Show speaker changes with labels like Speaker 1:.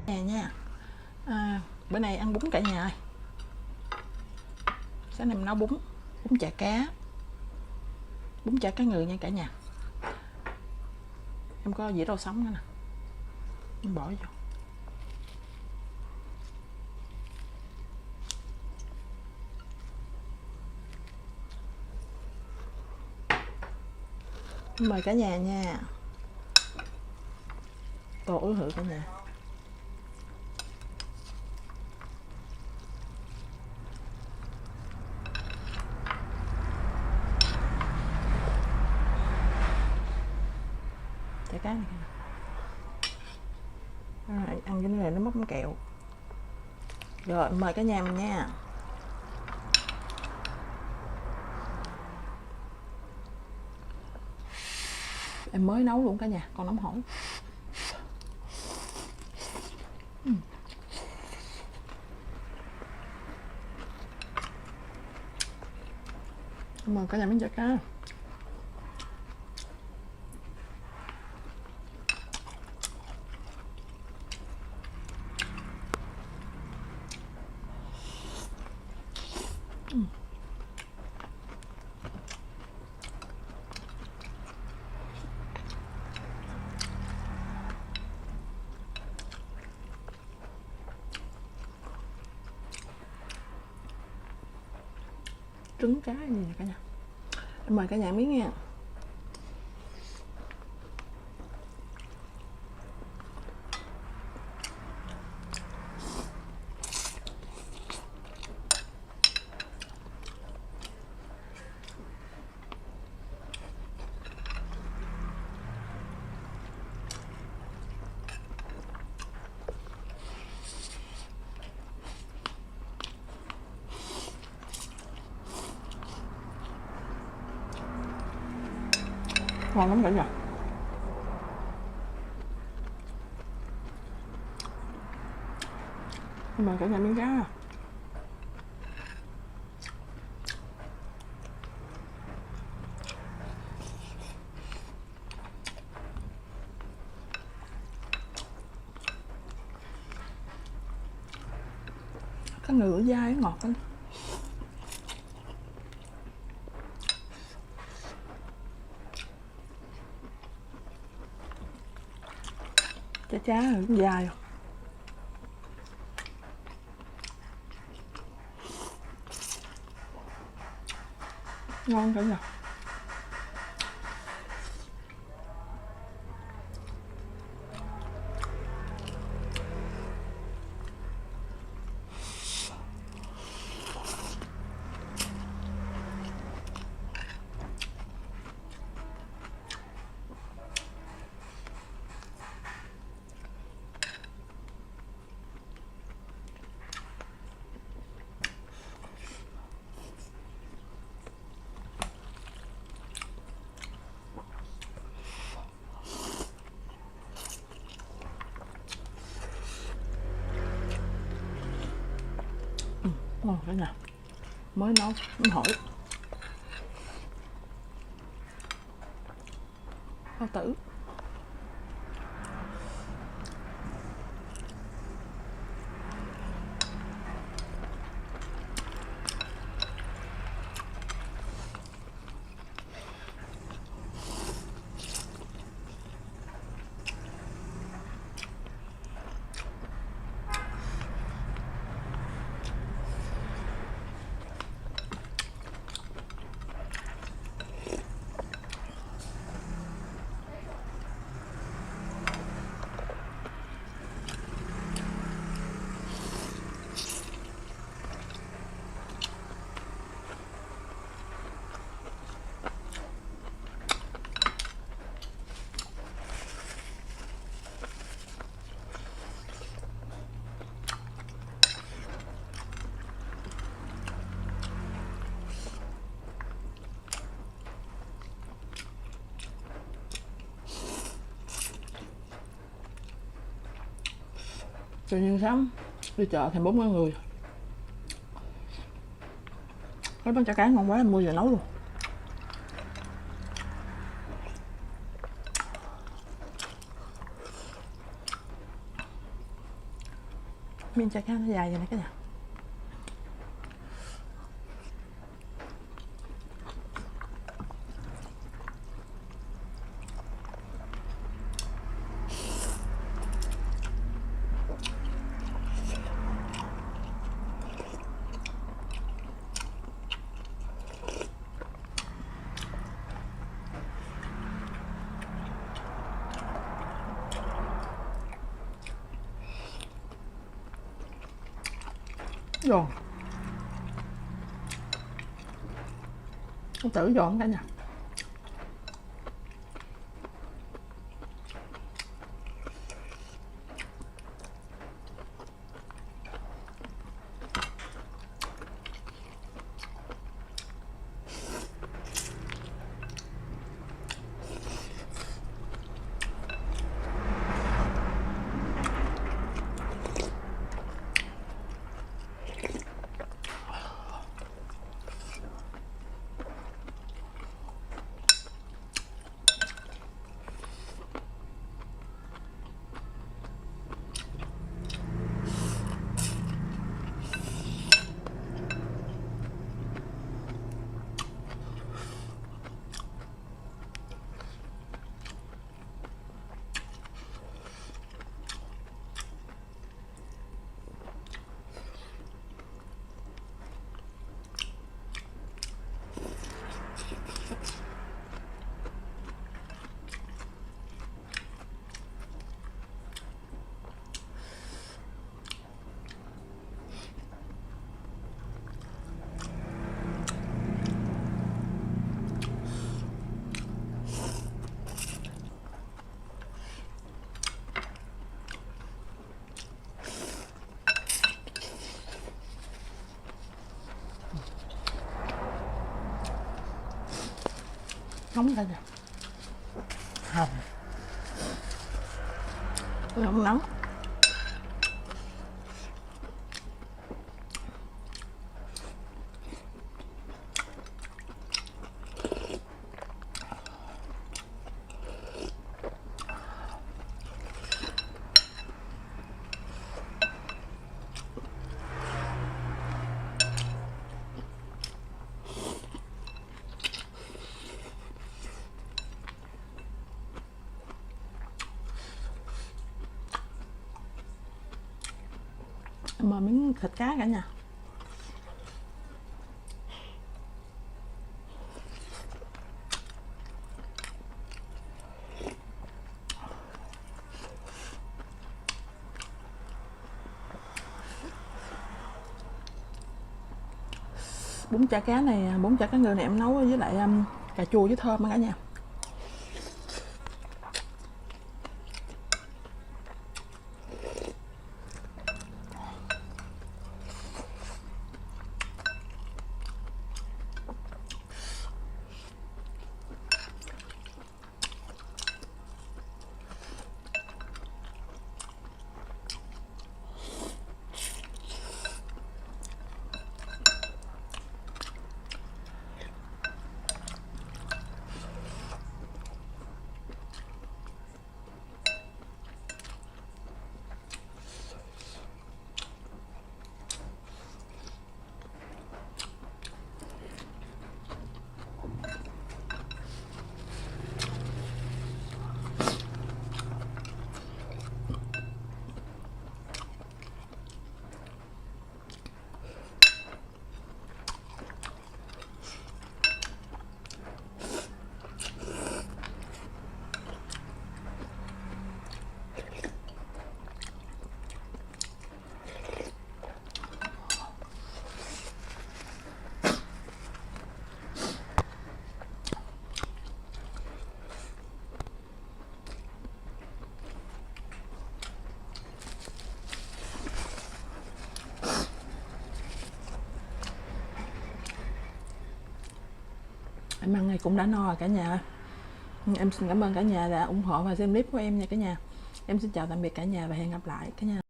Speaker 1: Nè nha, bữa nay ăn bún cả nhà ơi. Sáng nay mình nấu bún chả cá, bún chả cá ngừ nha cả nhà. Em có dĩa rau sống nữa nè, em bỏ vô. Mời cả nhà nha. Tô ứ hự cả nhà. Chả cá này ăn cái này nó móc kẹo. Rồi mời cả nhà mình nha. Em mới nấu luôn cả nhà, còn nóng hổi. Mời cả nhà miếng chả cá. Trứng cá gì nè cả nhà. Em mời cả nhà miếng nha. Ngon lắm cả nhà. Em mời cả nhà miếng cá. Cá ngừ dai ngọt lắm. Chá cũng dai không? Ngon cả nhà. Ngon cả nhà. Mới nấu hỏi bao tử. Tự nhiên sáng đi chợ thành 40 người. Cái bánh chả cá ngon quá em mua về nấu luôn. Miếng chả cá nó dài vậy nè cả nhà. Giòn, con tử giòn cả nhà. Nóng cả nhà. Không, không nóng. Mà miếng thịt cá cả nhà. Bún chả cá này, bún chả cá ngừ này em nấu với lại cà chua với thơm cả nhà. Em ăn này cũng đã no rồi cả nhà. Em xin cảm ơn cả nhà đã ủng hộ và xem clip của em nha cả nhà. Em xin chào tạm biệt cả nhà và hẹn gặp lại cả nhà.